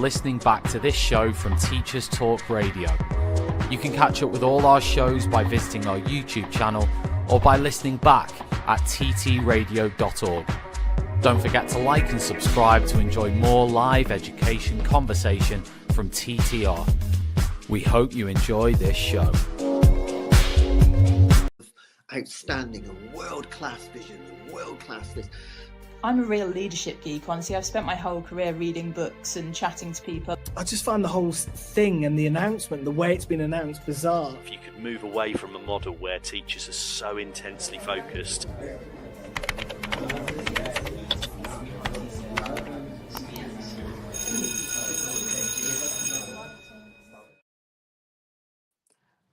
listening back to this show from Teachers Talk Radio. You can catch up with all our shows by visiting our YouTube channel or by listening back at ttradio.org. Don't forget to like and subscribe to enjoy more live education conversation from TTR. We hope you enjoy this show. Outstanding, a world-class vision, a world-class this. I'm a real leadership geek, honestly. I've spent my whole career reading books and chatting to people. I just find the whole thing and the announcement, the way it's been announced, bizarre. If you could move away from a model where teachers are so intensely focused.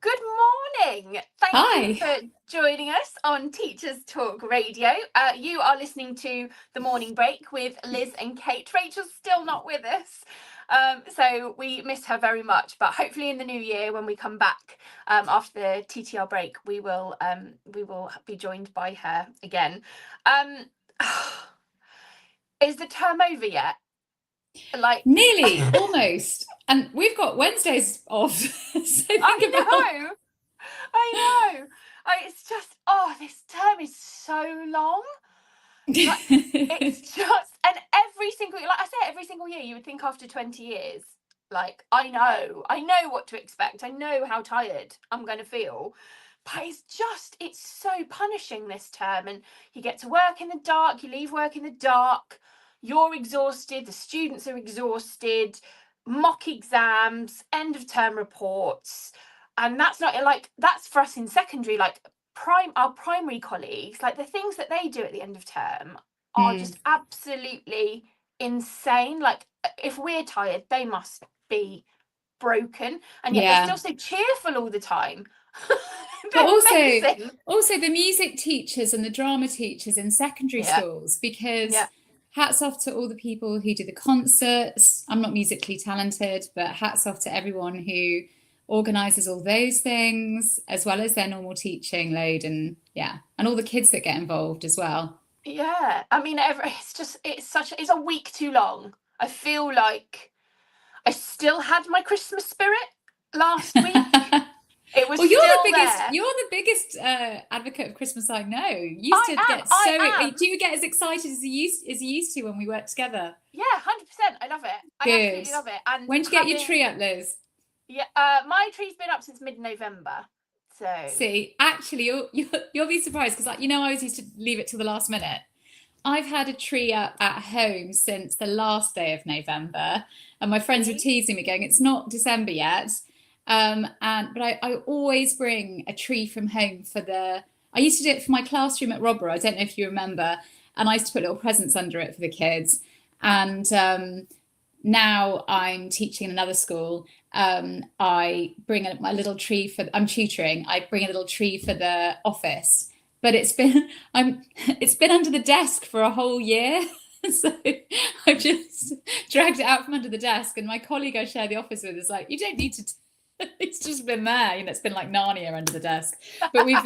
Good morning. Thank you for joining us on Teachers Talk Radio. You are listening to The Morning Break with Liz and Kate. Rachel's still not with us, so we miss her very much. But hopefully in the new year, when we come back after the TTR break, we will be joined by her again. Is the term over yet? Like nearly, almost, and we've got Wednesdays off. So I know. It's just, this term is so long. Like, it's just, and every single, like I say, every single year, you would think after 20 years, like I know what to expect. I know how tired I'm going to feel. But it's so punishing this term, and you get to work in the dark, you leave work in the dark. You're exhausted, the students are exhausted, mock exams, end of term reports. And that's not like, that's for us in secondary, like our primary colleagues, like the things that they do at the end of term are just absolutely insane. Like if we're tired, they must be broken. And yet they're still so cheerful all the time. But also the music teachers and the drama teachers in secondary schools, because hats off to all the people who do the concerts. I'm not musically talented, but hats off to everyone who organises all those things, as well as their normal teaching load, and all the kids that get involved as well. Yeah, I mean, it's a week too long. I feel like I still had my Christmas spirit last week. It was you're the biggest advocate of Christmas I know. You used to get so. Do you get as excited as you used to when we worked together? Yeah, 100%. I love it. I absolutely love it. And when did you get your tree up, Liz? Yeah, my tree's been up since mid-November. So see, actually, you'll be surprised because, like, I always used to leave it till the last minute. I've had a tree up at home since the last day of November, and my friends were teasing me, going, "It's not December yet." But I always bring a tree from home I used to do it for my classroom at Robber. I don't know if you remember. And I used to put little presents under it for the kids. And now I'm teaching in another school. I bring a little tree I'm tutoring. I bring a little tree for the office. But it's been under the desk for a whole year. So I've just dragged it out from under the desk. And my colleague I share the office with is like, "You don't need to..." It's just been there, it's been like Narnia under the desk. But we've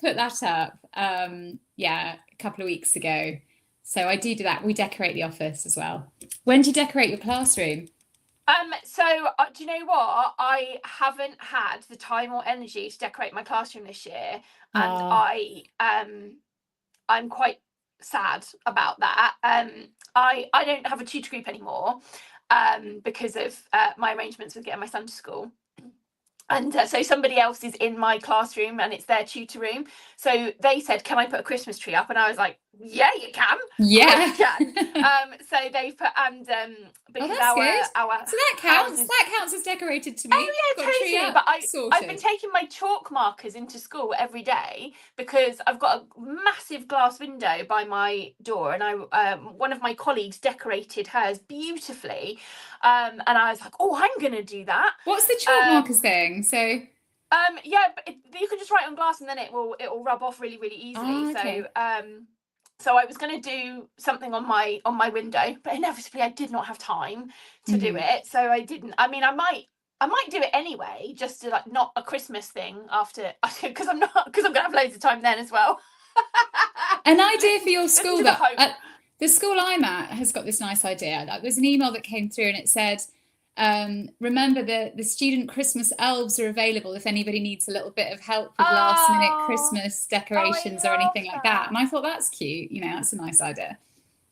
put that up a couple of weeks ago. So I do that. We decorate the office as well. When do you decorate your classroom? So do you know what? I haven't had the time or energy to decorate my classroom this year, and I'm quite sad about that. I don't have a tutor group anymore. Because of my arrangements with getting my son to school. And so somebody else is in my classroom and it's their tutor room. So they said, "Can I put a Christmas tree up?" And I was like, "Yeah, you can." Yeah. You can. So they put, and because that's good. So that counts. Houses... That counts as decorated to me. Oh yeah, totally. But I've been taking my chalk markers into school every day because I've got a massive glass window by my door, and one of my colleagues decorated hers beautifully. And I was like, "Oh, I'm gonna do that." What's the chalk markers thing? So but you can just write on glass and then it will rub off really, really easily. Okay. So I was going to do something on my window, but inevitably I did not have time to do it, so I didn't. I mean, I might do it anyway, just to like not a Christmas thing after, because I'm gonna have loads of time then as well. An idea for your school The school I'm at has got this nice idea. There's an email that came through and it said, remember the student Christmas elves are available if anybody needs a little bit of help with last minute Christmas decorations or anything like that. And I thought that's cute. You know, that's a nice idea.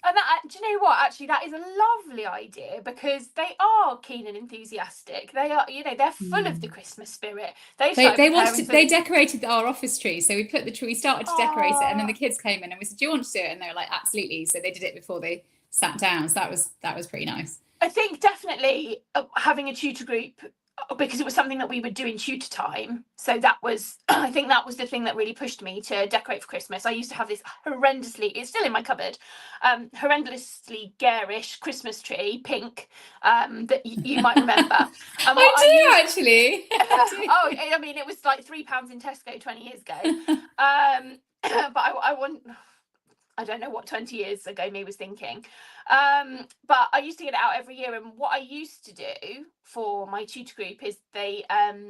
And that, do you know what? Actually, that is a lovely idea because they are keen and enthusiastic. They are, you know, they're full of the Christmas spirit. They decorated our office tree, so we put the tree. We started to decorate it, and then the kids came in and we said, "Do you want to do it?" And they were like, "Absolutely!" So they did it before they sat down. So that was pretty nice. I think definitely having a tutor group, because it was something that we would do in tutor time. So that was, I think that was the thing that really pushed me to decorate for Christmas. I used to have this horrendously, it's still in my cupboard, horrendously garish Christmas tree, pink, that you might remember. Actually. Oh, I mean, it was like £3 in Tesco 20 years ago. But I don't know what 20 years ago me was thinking. But I used to get it out every year, and what I used to do for my tutor group is they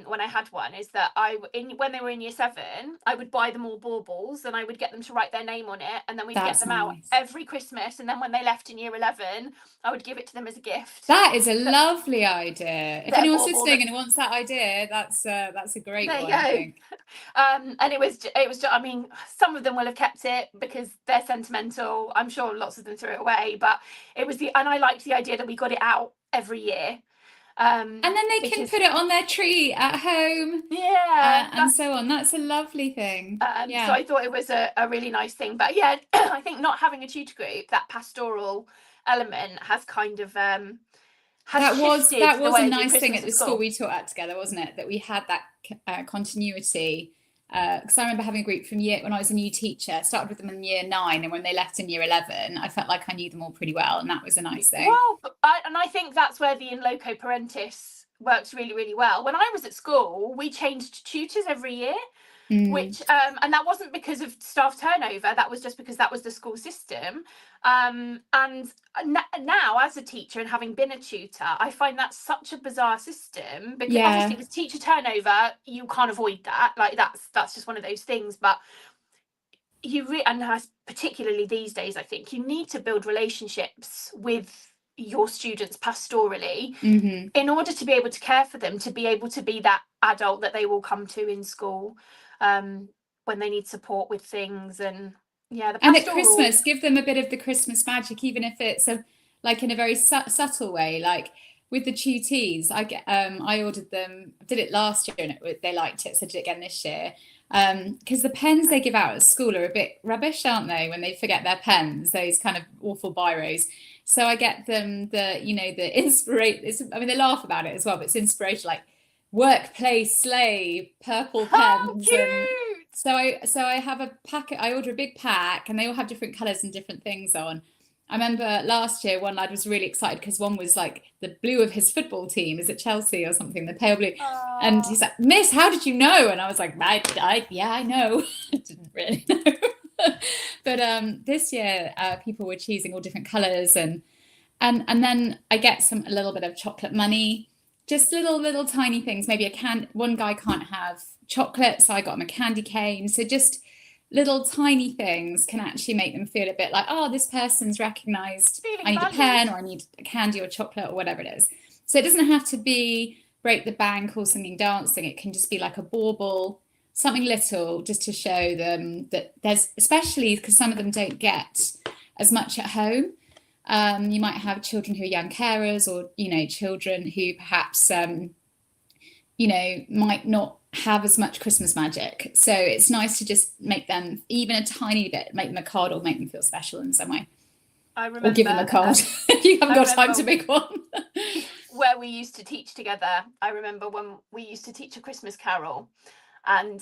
when I had one is that when they were in year 7, I would buy them all baubles and I would get them to write their name on it, and then we'd get them out every Christmas, and then when they left in year 11 I would give it to them as a gift. That is a lovely idea. If anyone's listening and wants that idea, that's a great one. I think. And it was just, I mean, some of them will have kept it because they're sentimental. I'm sure lots of them threw it away, but it was and I liked the idea that we got it out every year. And then they can put it on their tree at home. Yeah. And so on. That's a lovely thing. So I thought it was a really nice thing. But yeah, I think not having a tutor group, that pastoral element has kind of that was a nice thing at the school we taught at together, wasn't it? That we had that continuity. Because I remember having a group when I was a new teacher, started with them in year 9, and when they left in year 11, I felt like I knew them all pretty well, and that was a nice thing. Well, I think that's where the in loco parentis works really, really well. When I was at school, we changed tutors every year, which and that wasn't because of staff turnover, that was just because that was the school system. And now as a teacher and having been a tutor, I find that such a bizarre system because obviously with teacher turnover you can't avoid that, like that's just one of those things, but and particularly these days I think you need to build relationships with your students pastorally in order to be able to care for them, to be able to be that adult that they will come to in school when they need support with things. And and at Christmas, give them a bit of the Christmas magic, even if it's like in a very subtle way. Like with the tutees, I ordered them. I did it last year, and they liked it, so I did it again this year. Because the pens they give out at school are a bit rubbish, aren't they? When they forget their pens, those kind of awful biros. So I get them the inspiration. I mean, they laugh about it as well, but it's inspiration, like workplace sleigh, purple pens. Cute. So I have a packet. I order a big pack, and they all have different colours and different things on. I remember last year one lad was really excited because one was like the blue of his football team. Is it Chelsea or something? The pale blue. Aww. And he's like, "Miss, how did you know?" And I was like, I know." I didn't really know. But this year people were choosing all different colours, and then I get a little bit of chocolate money. Just little tiny things. Maybe one guy can't have chocolate, so I got him a candy cane. So just little tiny things can actually make them feel a bit like, oh, this person's recognised. I need a pen, or I need a candy or chocolate, or whatever it is. So it doesn't have to be break the bank or singing, dancing. It can just be like a bauble, something little, just to show them that there's, especially because some of them don't get as much at home. You might have children who are young carers, or children who perhaps might not have as much Christmas magic. So it's nice to just make them even a tiny bit, make them a card, or make them feel special in some way. I remember, or give them a card if you haven't got time to make one. Where we used to teach together, I remember when we used to teach a Christmas carol, and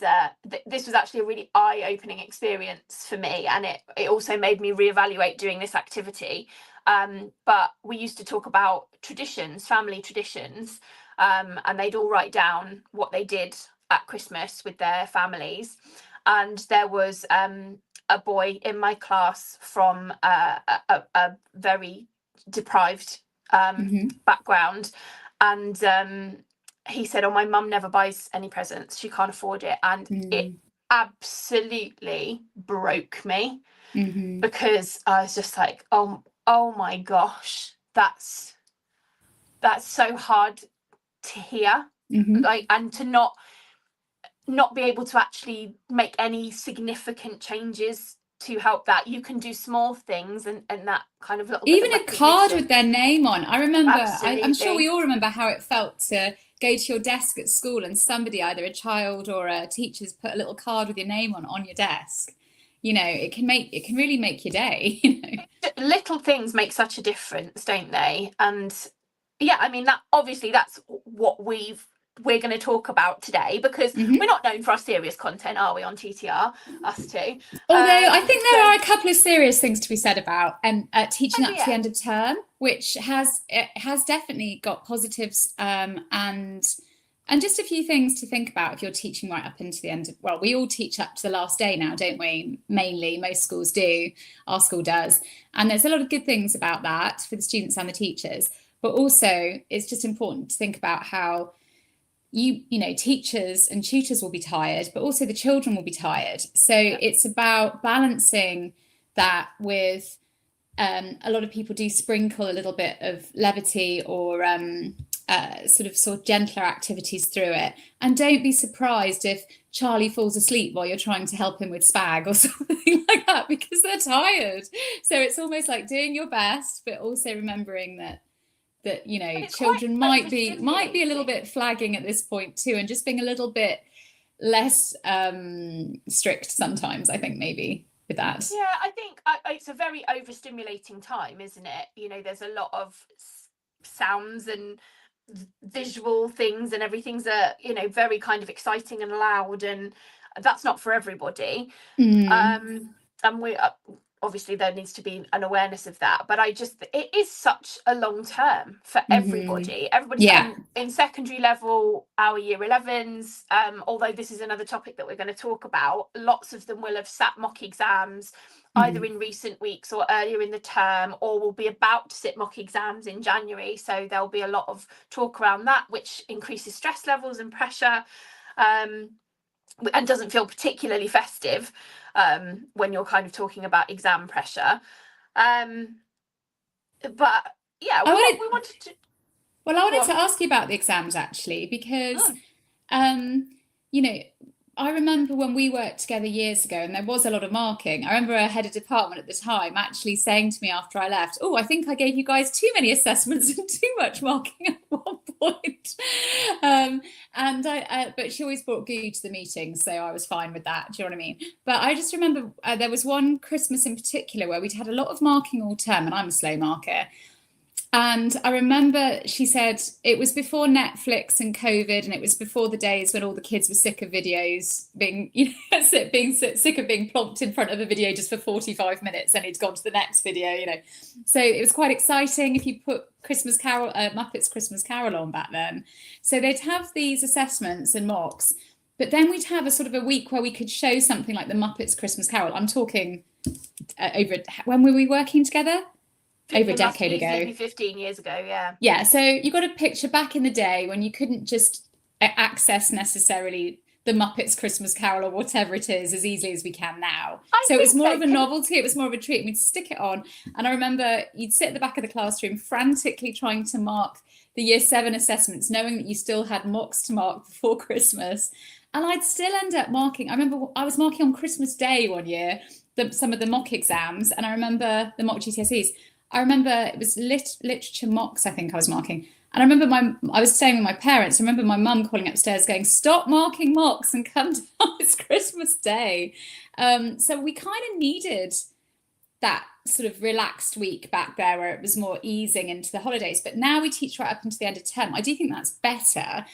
this was actually a really eye-opening experience for me, and it also made me reevaluate doing this activity. But we used to talk about traditions, family traditions, and they'd all write down what they did at Christmas with their families. And there was a boy in my class from a very deprived background, and he said, "Oh, my mum never buys any presents, she can't afford it." And absolutely broke me, Mm-hmm. because I was just like, oh my gosh, that's so hard to hear. Mm-hmm. Like, and to not be able to actually make any significant changes to help that. You can do small things, and that kind of little bit Even of a card recognition. with their name on. I remember, I'm sure we Absolutely. all remember how it felt to go to your desk at school and somebody, either a child or a teacher's, put a little card with your name on your desk. You know, it can really make your day. You know, Little things make such a difference, don't they? And yeah, I mean, that obviously that's what we're going to talk about today, because Mhm. we're not known for our serious content, are we, on TTR, us two? Although I think there so- are a couple of serious things to be said about teaching Oh, up to the yeah. end of term, which has definitely got positives, and just a few things to think about if you're teaching right up into the end of, well, we all teach up to the last day now, don't we? Mainly, most schools do. Our school does. And there's a lot of good things about that for the students and the teachers. But also, it's just important to think about how you know, teachers and tutors will be tired, but also the children will be tired. So it's about balancing that with a lot of people do sprinkle a little bit of levity or sort of gentler activities through it. And don't be surprised if Charlie falls asleep while you're trying to help him with spag or something like that, because they're tired. So it's almost like doing your best, but also remembering that you know, children might be a little bit flagging at this point too, and just being a little bit less strict sometimes, I think, maybe with that. Yeah, I think it's a very overstimulating time, isn't it? You know, there's a lot of sounds and visual things, and everything's you know, very kind of exciting and loud, and that's not for everybody. And we obviously there needs to be an awareness of that, but it is such a long term for everybody. Yeah. In secondary level, our year 11s, although this is another topic that we're going to talk about, lots of them will have sat mock exams either in recent weeks or earlier in the term, or will be about to sit mock exams in January, so there'll be a lot of talk around that, which increases stress levels and pressure, and doesn't feel particularly festive when you're kind of talking about exam pressure. But yeah, we wanted to. Well, I wanted to ask you about the exams actually, because you know, I remember when we worked together years ago and there was a lot of marking. I remember a head of department at the time actually saying to me after I left, "Oh, I think I gave you guys too many assessments and too much marking at one point." But she always brought goo to the meetings, so I was fine with that. Do you know what I mean? But I just remember there was one Christmas in particular where we'd had a lot of marking all term, and I'm a slow marker. And I remember she said it was before Netflix and COVID, and it was before the days when all the kids were sick of videos being, you know, sick of being plonked in front of a video just for 45 minutes, and he'd gone to the next video, you know. So it was quite exciting if you put Muppets Christmas Carol on back then. So they'd have these assessments and mocks, but then we'd have a sort of a week where we could show something like the Muppets Christmas Carol. I'm talking when were we working together? Over a decade ago. 15 years ago, yeah. Yeah, so you got a picture back in the day when you couldn't just access necessarily the Muppets Christmas Carol or whatever it is as easily as we can now. So it was more of a novelty, it was more of a treat. We'd stick it on. And I remember you'd sit at the back of the classroom frantically trying to mark the year 7 assessments, knowing that you still had mocks to mark before Christmas. And I'd still end up marking. I remember I was marking on Christmas Day one year, some of the mock exams, and I remember the mock GCSEs. I remember it was literature mocks, I think I was marking. And I remember I was staying with my parents. I remember my mum calling upstairs going, "Stop marking mocks and come down, it's Christmas Day." So we kind of needed that sort of relaxed week back there where it was more easing into the holidays. But now we teach right up into the end of term. I do think that's better.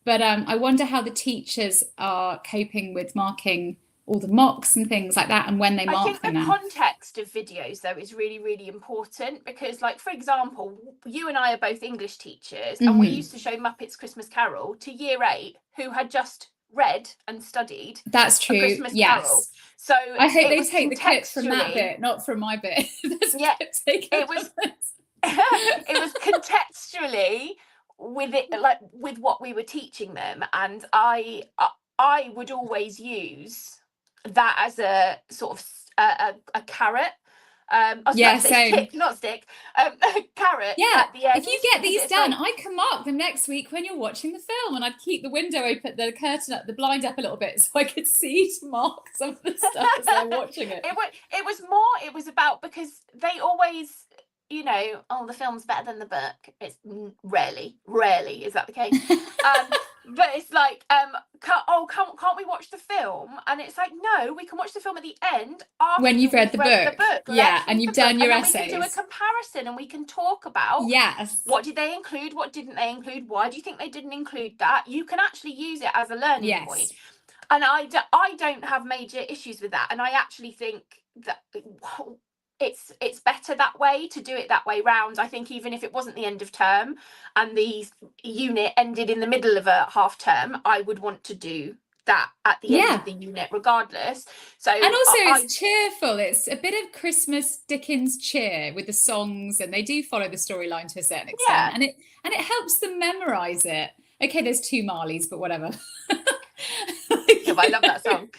But I wonder how the teachers are coping with marking all the mocks and things like that, and when they mark them now. I think the context of videos though is really, really important, because like, for example, you and I are both English teachers, and we used to show Muppets Christmas Carol to year 8 who had just read and studied That's true. Christmas Yes. Carol. So I hope they take the clips from that bit, not from my bit. Yeah, it was contextually with it, like with what we were teaching them, and I would always use that as a sort of a carrot. I was Yeah, about to say same. stick, not stick. A carrot Yeah, at the end. if you get because these it's done, like- I can mark them next week when you're watching the film, and I'd keep the window open, the curtain up, the blind up a little bit, so I could see to mark some of the stuff as they're watching it. It was about, because they always, you know, oh, the film's better than the book. It's rarely is that the case. But it's like, can't we watch the film? And it's like, no, we can watch the film at the end after When you've read the book. Yeah, Let's and read you've the done book, your and then essays. we can do a comparison, and we can talk about Yes. what did they include, what didn't they include, why do you think they didn't include that? You can actually use it as a learning point. And I don't have major issues with that, and I actually think that it's better that way, to do it that way round. I think even if it wasn't the end of term and the unit ended in the middle of a half term, I would want to do that at the end of the unit regardless. So, and also it's cheerful, it's a bit of Christmas Dickens cheer with the songs, and they do follow the storyline to a certain extent, and it helps them memorize it. Okay, there's 2 Marleys, but whatever. I love that song.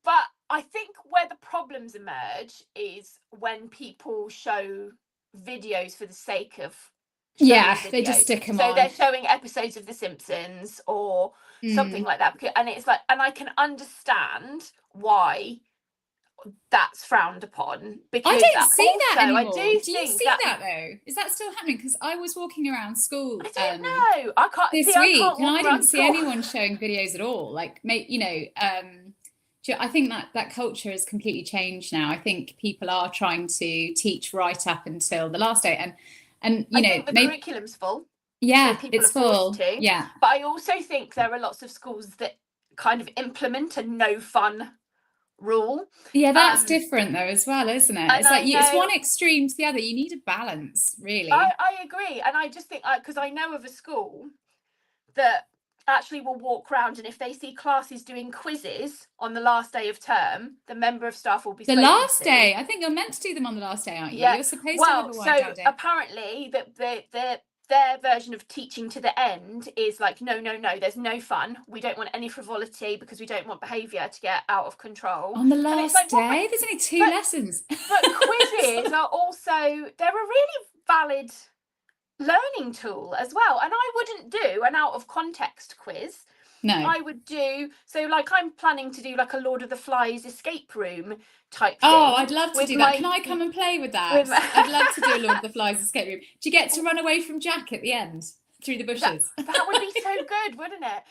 But I think where the problems emerge is when people show videos for the sake of they just stick them on. So they're showing episodes of The Simpsons or something like that, and it's like, and I can understand why that's frowned upon, because I don't see that anymore. I do you see that though? Is that still happening? Because I was walking around school. I don't know. I can't this see, week, and I didn't see anyone showing videos at all. Like, you know, I think that culture has completely changed now. I think people are trying to teach right up until the last day, and you know, think the curriculum's full. Yeah, so it's full. To. Yeah, but I also think there are lots of schools that kind of implement a no fun rule. Yeah, that's different though as well, isn't it? It's like it's one extreme to the other. You need a balance, really. I agree, and I just think, because I know of a school that actually will walk around, and if they see classes doing quizzes on the last day of term, the member of staff will be the last day. I think you're meant to do them on the last day, aren't you? Yeah. You're supposed to have a wind-down day. Apparently their version of teaching to the end is like, no, there's no fun. We don't want any frivolity because we don't want behaviour to get out of control. On the last day? There's only 2 lessons. But quizzes are also, they're a really valid learning tool as well. And I wouldn't do an out of context quiz. No. I would do, so like I'm planning to do like a Lord of the Flies escape room type thing. Oh, I'd love to do that. Can I come and play with that? I'd love to do a Lord of the Flies escape room. Do you get to run away from Jack at the end through the bushes? That would be so good, wouldn't it?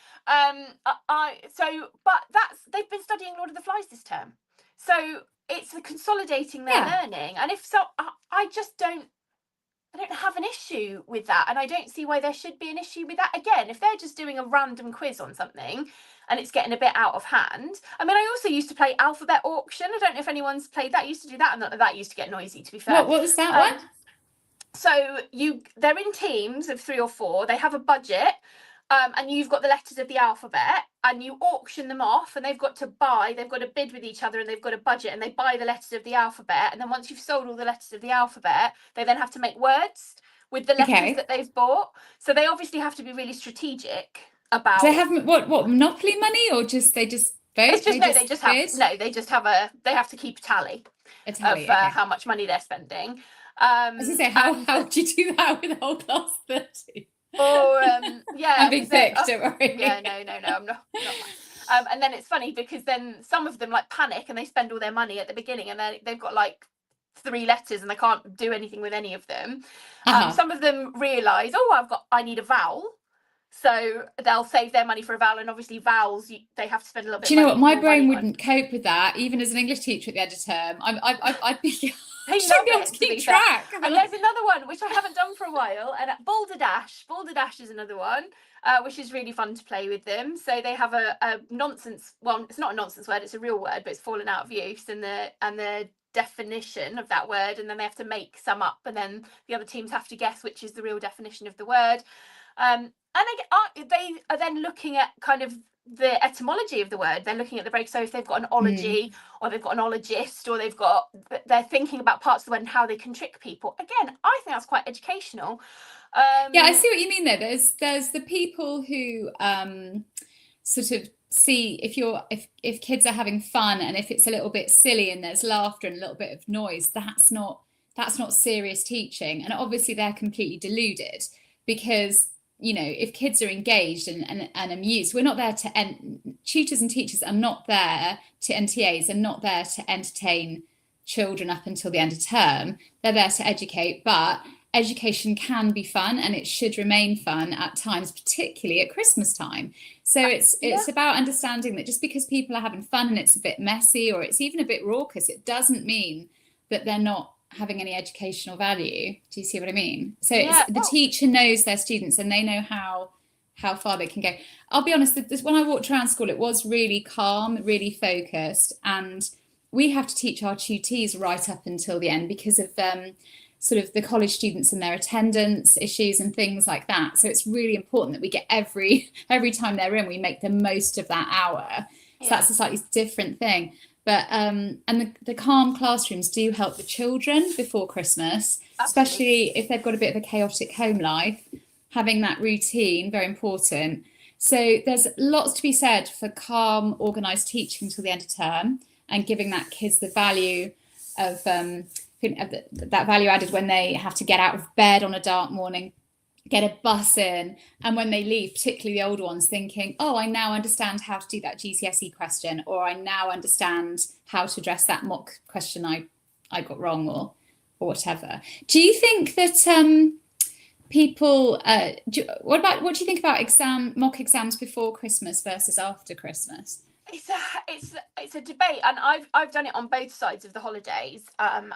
They've been studying Lord of the Flies this term, so it's consolidating their learning. And if so, I don't have an issue with that, and I don't see why there should be an issue with that. Again, if they're just doing a random quiz on something and it's getting a bit out of hand. I mean, I also used to play Alphabet Auction. I don't know if anyone's played that. I used to do that, and that used to get noisy, to be fair. What was that one? So they're in teams of 3 or 4. They have a budget, and you've got the letters of the alphabet, and you auction them off, and they've got to bid with each other, and they've got a budget, and they buy the letters of the alphabet. And then once you've sold all the letters of the alphabet, they then have to make words with the letters that they've bought. So they obviously have to be really strategic about. Do they have what monopoly money, or they just vote? It's just they have to keep a tally of how much money they're spending. I was going to say, how would you do that with a whole class of 30? Or I'm being thick, don't worry. Yeah, no, I'm not. And then it's funny because then some of them like panic and they spend all their money at the beginning, and then they've got like 3 letters and they can't do anything with any of them. Some of them realise, I need a vowel. So they'll save their money for a vowel, and obviously vowels they have to spend a little bit. Do you know what? My brain wouldn't cope with that, even as an English teacher at the end of term. I'd be. I shouldn't be able to keep track. And there's another one which I haven't done for a while, and Balderdash. Balderdash is another one, which is really fun to play with them. So they have a nonsense. Well, it's not a nonsense word; it's a real word, but it's fallen out of use, and the definition of that word, and then they have to make some up, and then the other teams have to guess which is the real definition of the word. And they are then looking at kind of the etymology of the word. They're looking at the break. So if they've got an ology, or they've got an ologist, or they're thinking about parts of the word and how they can trick people. Again, I think that's quite educational. Yeah, I see what you mean there. There's the people who sort of see if kids are having fun, and if it's a little bit silly and there's laughter and a little bit of noise, that's not serious teaching. And obviously they're completely deluded, because if kids are engaged and amused, we're not there to tutors and teachers are not there to, and TAs are not there to entertain children up until the end of term. They're there to educate, but education can be fun, and it should remain fun at times, particularly at Christmas time. So it's about understanding that just because people are having fun and it's a bit messy or it's even a bit raucous, it doesn't mean that they're not having any educational value. Do you see what I mean? So the teacher knows their students, and they know how far they can go. I'll be honest, when I walked around school, it was really calm, really focused, and we have to teach our tutees right up until the end because of sort of the college students and their attendance issues and things like that. So it's really important that we get every time they're in, we make the most of that hour. So that's a slightly different thing. But and the calm classrooms do help the children before Christmas, especially if they've got a bit of a chaotic home life. Having that routine, very important. So there's lots to be said for calm, organised teaching till the end of term, and giving that kids the value of that value added when they have to get out of bed on a dark morning, get a bus in, and when they leave, particularly the older ones, thinking, oh, I now understand how to do that GCSE question, or I now understand how to address that mock question I got wrong, or whatever. Do you think that people what do you think about mock exams before Christmas versus after Christmas? It's a debate, and I've done it on both sides of the holidays, and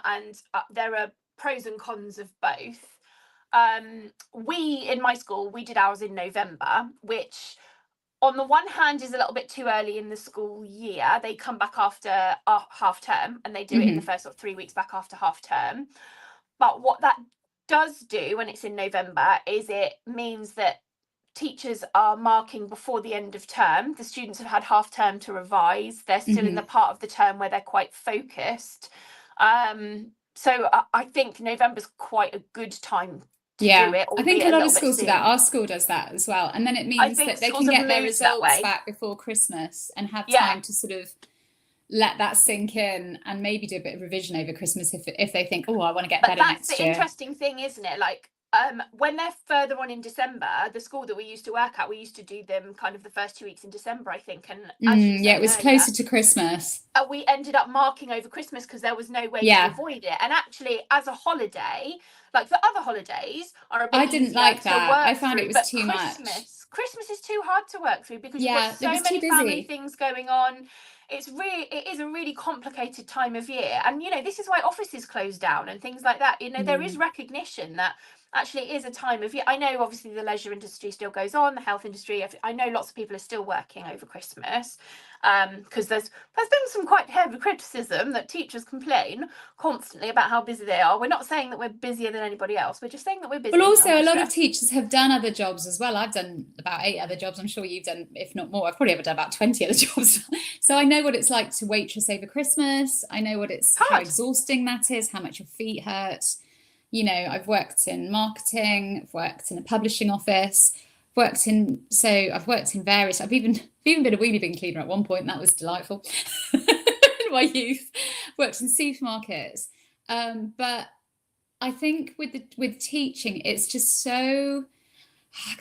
there are pros and cons of both. We in my school, we did ours in November, which on the one hand is a little bit too early in the school year. They come back after half term, and they do it in the first 3 weeks back after half term. But what that does do when it's in November is it means that teachers are marking before the end of term. The students have had half term to revise. They're still in the part of the term where they're quite focused. So I think November's quite a good time to do it. I think a lot of schools do that. Our school does that as well. And then it means that they can get their results back before Christmas and have time to sort of let that sink in and maybe do a bit of revision over Christmas if they think, oh, I want to get better next year. That's the interesting thing, isn't it? Like, when they're further on in December, the school that we used to work at, we used to do them kind of the first 2 weeks in December, I think. And it was closer to Christmas. We ended up marking over Christmas because there was no way to avoid it. And actually, as a holiday, like the other holidays are a bit I didn't like that. I found it was too much. Christmas is too hard to work through because you've got so many family things going on. It is a really complicated time of year, and this is why offices close down and things like that. There is recognition that actually it is a time of year. I know obviously the leisure industry still goes on, the health industry. I know lots of people are still working over Christmas, because there's been some quite heavy criticism that teachers complain constantly about how busy they are. We're not saying that we're busier than anybody else. We're just saying that we're busy. Well, also a lot of teachers have done other jobs as well. I've done about 8 other jobs. I'm sure you've done, if not more. I've probably ever done about 20 other jobs. So I know what it's like to waitress over Christmas. I know how exhausting that is, how much your feet hurt. I've worked in marketing, I've worked in a publishing office, I've worked in various, I've even been a wheelie bin cleaner at one point, and that was delightful in my youth. Worked in supermarkets. But I think with teaching, it's just so,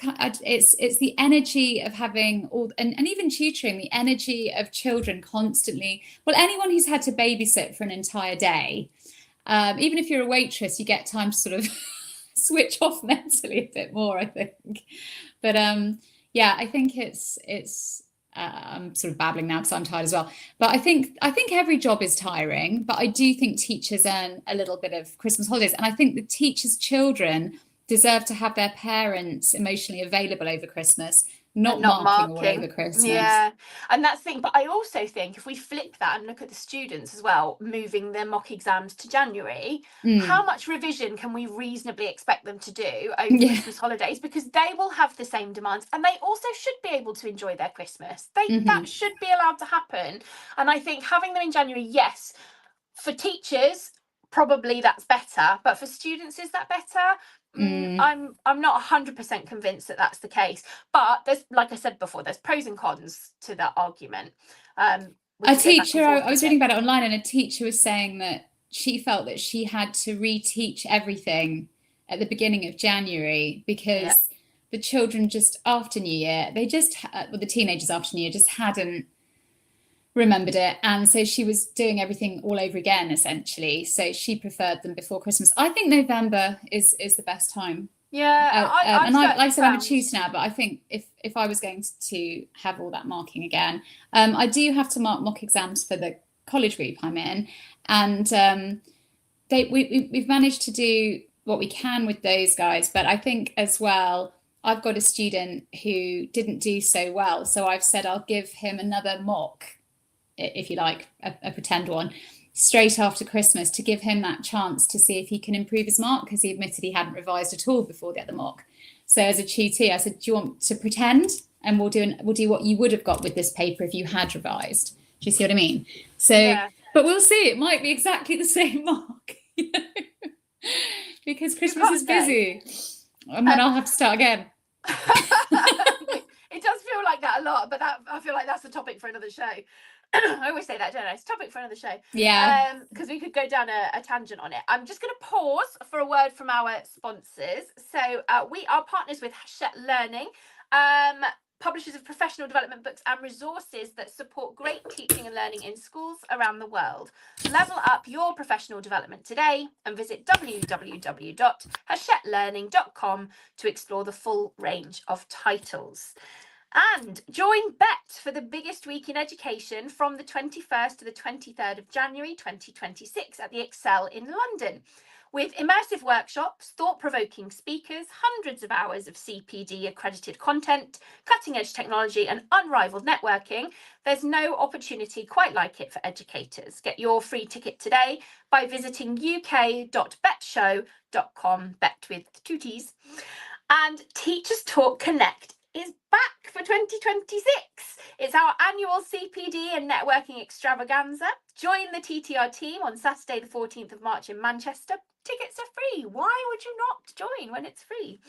it's the energy of having all, and even tutoring, the energy of children constantly. Well, anyone who's had to babysit for an entire day, even if you're a waitress, you get time to sort of switch off mentally a bit more, I think. But I think it's I'm sort of babbling now because I'm tired as well. But I think every job is tiring, but I do think teachers earn a little bit of Christmas holidays. And I think the teachers' children deserve to have their parents emotionally available over Christmas, not marking all over Christmas. Yeah, and that's the thing. But I also think if we flip that and look at the students as well, moving their mock exams to January, how much revision can we reasonably expect them to do over Christmas holidays? Because they will have the same demands, and they also should be able to enjoy their Christmas. That should be allowed to happen. And I think having them in January, yes, for teachers, probably that's better. But for students, is that better? I'm not 100% convinced that that's the case. But there's, like I said before, there's pros and cons to that argument. A teacher, I was reading about it online, and a teacher was saying that she felt that she had to reteach everything at the beginning of January because the children just after New Year, the teenagers after New Year just hadn't remembered it. And so she was doing everything all over again, essentially. So she preferred them before Christmas. I think November is the best time. Yeah, like I said, I'm a tutor now, but I think if I was going to have all that marking again, I do have to mark mock exams for the college group I'm in, and we've managed to do what we can with those guys. But I think as well, I've got a student who didn't do so well, so I've said I'll give him another mock, if you like, a pretend one, straight after Christmas, to give him that chance to see if he can improve his mark, because he admitted he hadn't revised at all before the other mock. So as a tutee, I said, do you want to pretend? And we'll do what you would have got with this paper if you had revised. Do you see what I mean? So, but we'll see. It might be exactly the same mark, because Christmas is busy, and then I'll have to start again. It does feel like that a lot, but I feel like that's a topic for another show. I always say that, don't I? It's a topic for another show. Yeah. Because we could go down a tangent on it. I'm just going to pause for a word from our sponsors. So we are partners with Hachette Learning, publishers of professional development books and resources that support great teaching and learning in schools around the world. Level up your professional development today and visit www.hachetteLearning.com to explore the full range of titles. And join Bet for the biggest week in education from the 21st to the 23rd of January 2026 at the Excel in London. With immersive workshops, thought-provoking speakers, hundreds of hours of CPD accredited content, cutting-edge technology and unrivaled networking, there's no opportunity quite like it for educators. Get your free ticket today by visiting uk.betshow.com, bet with 2 T's. And Teachers Talk Connect is back for 2026. It's our annual CPD and networking extravaganza. Join the TTR team on Saturday the 14th of March in Manchester. Tickets are free. Why would you not join when it's free?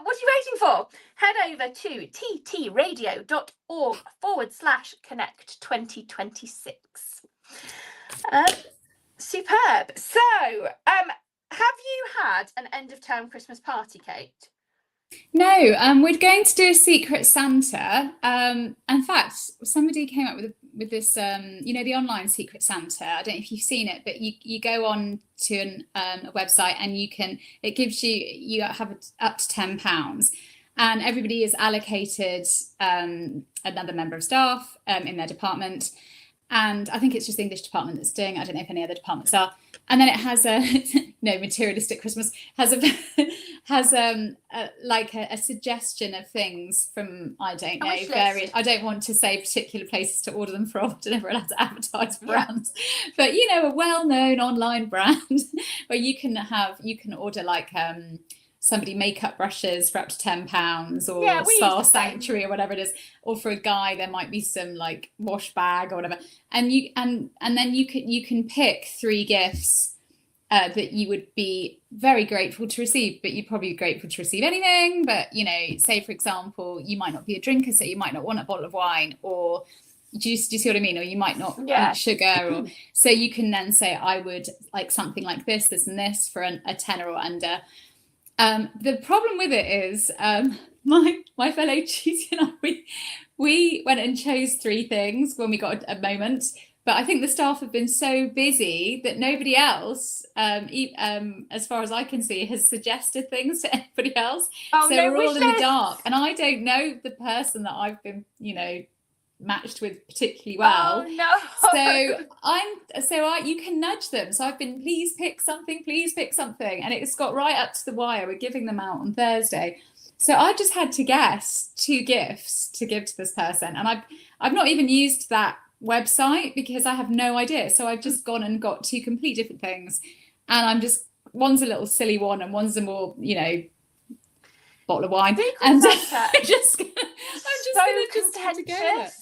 What are you waiting for? Head over to ttradio.org/connect 2026. Superb. So, have you had an end of term Christmas party, Kate? No, we're going to do a Secret Santa. In fact, somebody came up with this, the online Secret Santa. I don't know if you've seen it, but you go on to a website and it gives you have up to £10, and everybody is allocated another member of staff in their department. And I think it's just the English department that's doing it. I don't know if any other departments are. And then it has materialistic Christmas has a suggestion of things from, I don't know, various. I don't want to say particular places to order them from. I don't know if we're allowed to advertise brands, but a well-known online brand where you can order somebody makeup brushes for up to £10, or Spa Sanctuary or whatever it is, or for a guy there might be some wash bag or whatever, and then you can pick 3 gifts that you would be very grateful to receive, but you'd probably be grateful to receive anything. But say for example, you might not be a drinker, so you might not want a bottle of wine, or do you see what I mean? Or you might not eat sugar, or so you can then say, I would like something like this and this for a tenner or under. The problem with it is my fellow tutee and I, we went and chose 3 things when we got a moment, but I think the staff have been so busy that nobody else, as far as I can see, has suggested things to anybody else. So we're all in the dark, and I don't know the person that I've been, matched with particularly well. Oh no. You can nudge them. So I've been, please pick something, and it's got right up to the wire. We're giving them out on Thursday. So I just had to guess 2 gifts to give to this person, and I've not even used that website because I have no idea. So I've just gone and got 2 complete different things, and one's a little silly one and one's a more, bottle of wine. And I'm just gonna have to go with it.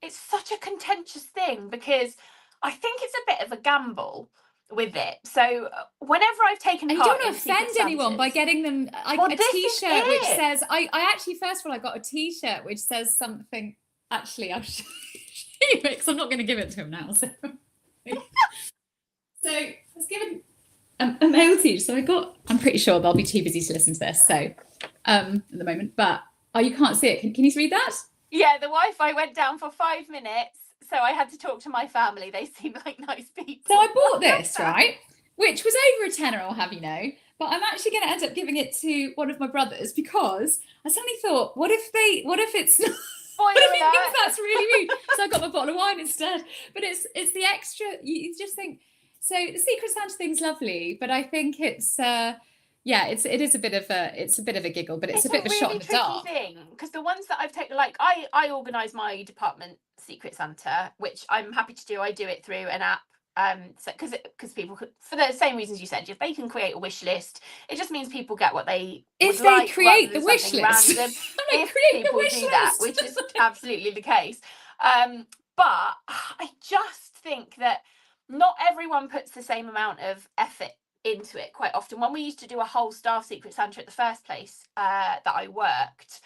It's such a contentious thing because I think it's a bit of a gamble with it. So whenever I've taken And you part don't want in to offend Secret anyone by Santas- getting them Well, a this is t-shirt which it. says, I actually, first of all, I got a t-shirt which says something, actually, I'll show you it, because I'm not going to give it to him now. So, so I was given a mail t-shirt. So I'm pretty sure they'll be too busy to listen to this. So at the moment, but you can't see it. Can you read that? Yeah, the Wi-Fi went down for 5 minutes, so I had to talk to my family. They seem like nice people. So I bought this, right, which was over a tenner, I'll have you know, but I'm actually going to end up giving it to one of my brothers because I suddenly thought, what if it's not? What if he thinks that's really rude? So I got my bottle of wine instead. But it's the extra. You just think. So the Secret Santa thing's lovely, but I think it's it is a bit of a giggle, but it's a bit of a shot in the dark. Thing, because the ones that I've taken, like I organise my department Secret Santa, which I'm happy to do. I do it through an app. So because people could, for the same reasons you said, if they can create a wish list, it just means people get what they if would they like, create the wish list. If people do that, which is absolutely the case. But I just think that not everyone puts the same amount of effort into it. Quite often, when we used to do a whole staff Secret Santa at the first place that I worked,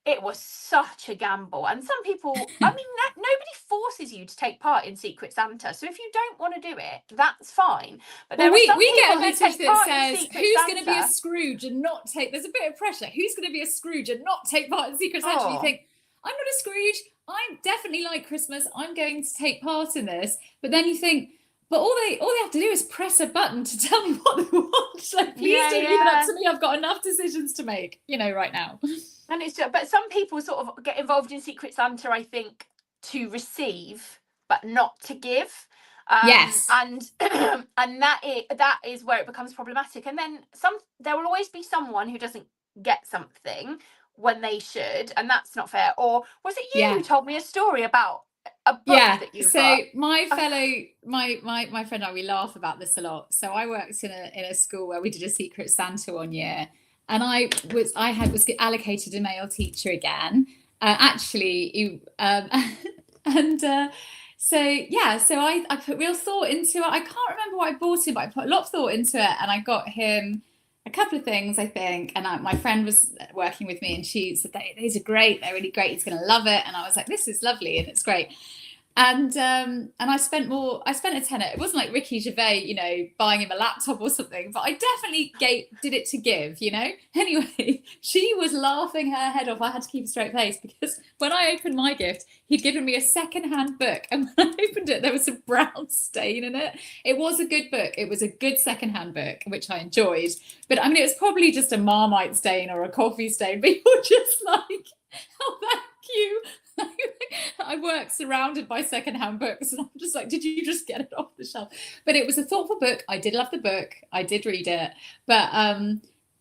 it was such a gamble. And some people, I mean, nobody forces you to take part in Secret Santa. So if you don't want to do it, that's fine. But we get a message that says, who's going to be a Scrooge and not take, there's a bit of pressure. Who's going to be a Scrooge and not take part in Secret Santa? And you think, I'm not a Scrooge. I definitely like Christmas. I'm going to take part in this. But then you think, but all they have to do is press a button to tell me what they want. Like, please don't leave it up to me. I've got enough decisions to make, right now. And it's just, but some people sort of get involved in Secret Santa, I think, to receive but not to give. Yes. And that is where it becomes problematic. And then there will always be someone who doesn't get something when they should, and that's not fair. Or was it you who told me a story about a book that you got? My my friend and I, we laugh about this a lot. So I worked in a school where we did a Secret Santa one year, and I was allocated a male teacher again, so I put real thought into it. I can't remember what I bought him, but I put a lot of thought into it, and I got him a couple of things, I think. And my friend was working with me, and she said, these are great, they're really great, he's going to love it. And I was like, this is lovely and it's great. And I spent a tenner. It wasn't like Ricky Gervais, buying him a laptop or something, but I definitely did it to give, Anyway, she was laughing her head off. I had to keep a straight face because when I opened my gift, he'd given me a second-hand book, and when I opened it, there was a brown stain in it. It was a good book. It was a good second-hand book, which I enjoyed. But I mean, it was probably just a Marmite stain or a coffee stain, but you're just like, oh, thank you. I work surrounded by secondhand books, and I'm just like, did you just get it off the shelf? But it was a thoughtful book. I did love the book. I did read it. But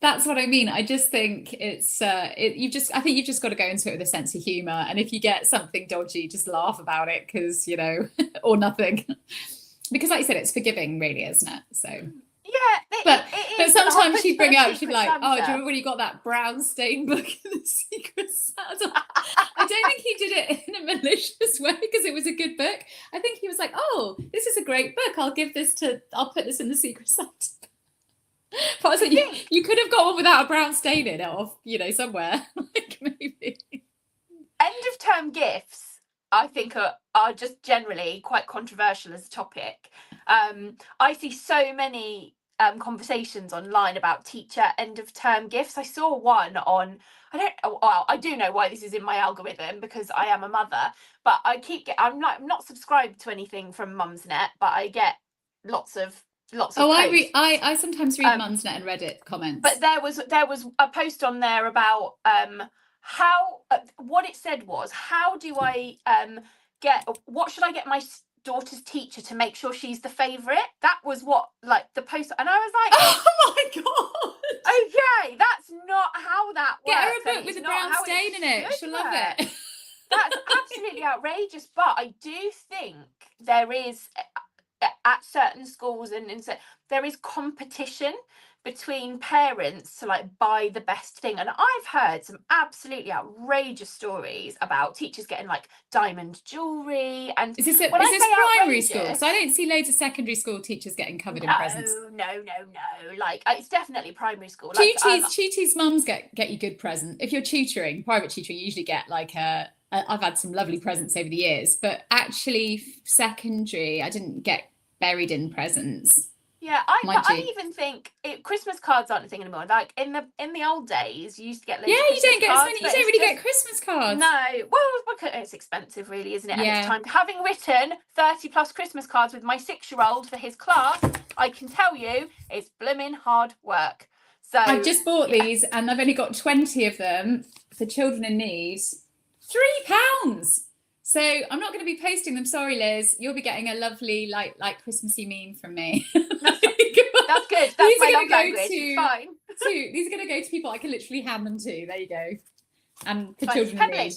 that's what I mean. I just think it's I think you've just got to go into it with a sense of humor. And if you get something dodgy, just laugh about it, because or nothing. Because like you said, it's forgiving, really, isn't it? So but sometimes she'd bring up, she'd be like, oh, do you remember when you got that brown stain book in the Secret Santa? I don't think he did it in a malicious way, because it was a good book. I think he was like, oh, this is a great book, I'll put this in the Secret Santa. But I was like, you could have got one without a brown stain in it, or somewhere. Like, maybe. End of term gifts, I think, are just generally quite controversial as a topic. I see so many conversations online about teacher end of term gifts. I saw one on, I do know why this is in my algorithm, because I am a mother, but I'm not subscribed to anything from Mumsnet, but I get lots of posts. I sometimes read Mumsnet and Reddit comments. But there was a post on there about how what it said was, how do I what should I get my daughter's teacher to make sure she's the favourite? That was what, like, the post, and I was like, oh my god, okay, that's not how that works. Get her a book with a brown stain in it, she'll love it. That's absolutely outrageous. But I do think there is, at certain schools and there is competition between parents to like buy the best thing. And I've heard some absolutely outrageous stories about teachers getting like diamond jewelry. And Is this when I say primary school? outrageous, So I don't see loads of secondary school teachers getting covered in presents. No. Like it's definitely primary school. Tutors' mums get you good present. If you're tutoring, private tutoring, you usually get like I've had some lovely presents over the years, but actually secondary, I didn't get buried in presents. Yeah, I even think Christmas cards aren't a thing anymore. Like in the old days, you used to get loads of Christmas cards, you don't really get Christmas cards. No, well, because it's expensive, really, isn't it? And Yeah. it's time. Having written 30 plus Christmas cards with my 6-year-old for his class, I can tell you it's blooming hard work. So I've just bought these, and I've only got 20 of them for children in need. £3. So I'm not going to be posting them. Sorry, Liz. You'll be getting a lovely like Christmassy meme from me. That's good. That's my love language. It's fine. These are going to go to people I can literally hand them to. There you go. And for Fine. children in need.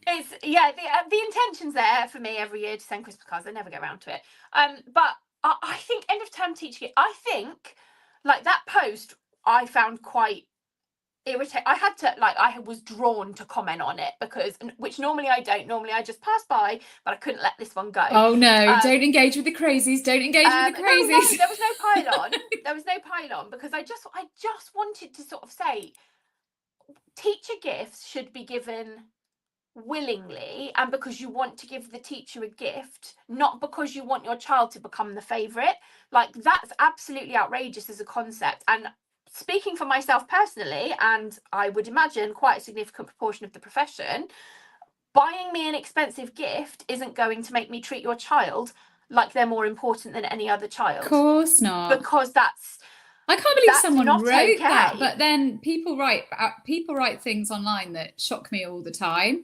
It's the intention's there for me every year to send Christmas cards. I never get around to it. But I think end of term teaching. I think like that post I found quite irritating. I was drawn to comment on it which normally I don't. Normally I just pass by, but I couldn't let this one go. Oh no! Don't engage with the crazies. Don't engage with the crazies. No, there was no pile-on. There was no pile-on because I just wanted to sort of say, teacher gifts should be given willingly and because you want to give the teacher a gift, not because you want your child to become the favourite. Like that's absolutely outrageous as a concept. And speaking for myself personally, and I would imagine quite a significant proportion of the profession, buying me an expensive gift isn't going to make me treat your child like they're more important than any other child. Of course not. Because I can't believe someone wrote okay. that. But then people write things online that shock me all the time.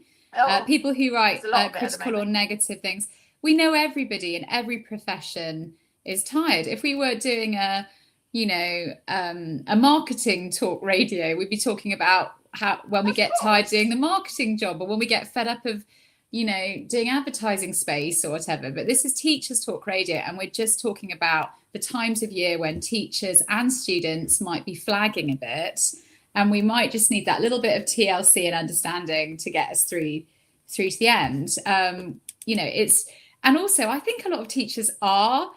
People who write critical or negative things. We know everybody in every profession is tired. If we were doing a marketing talk radio, we'd be talking about when we get tired doing the marketing job, or when we get fed up of doing advertising space or whatever. But this is Teachers Talk Radio, and we're just talking about the times of year when teachers and students might be flagging a bit, and we might just need that little bit of TLC and understanding to get us through to the end. And also I think a lot of teachers are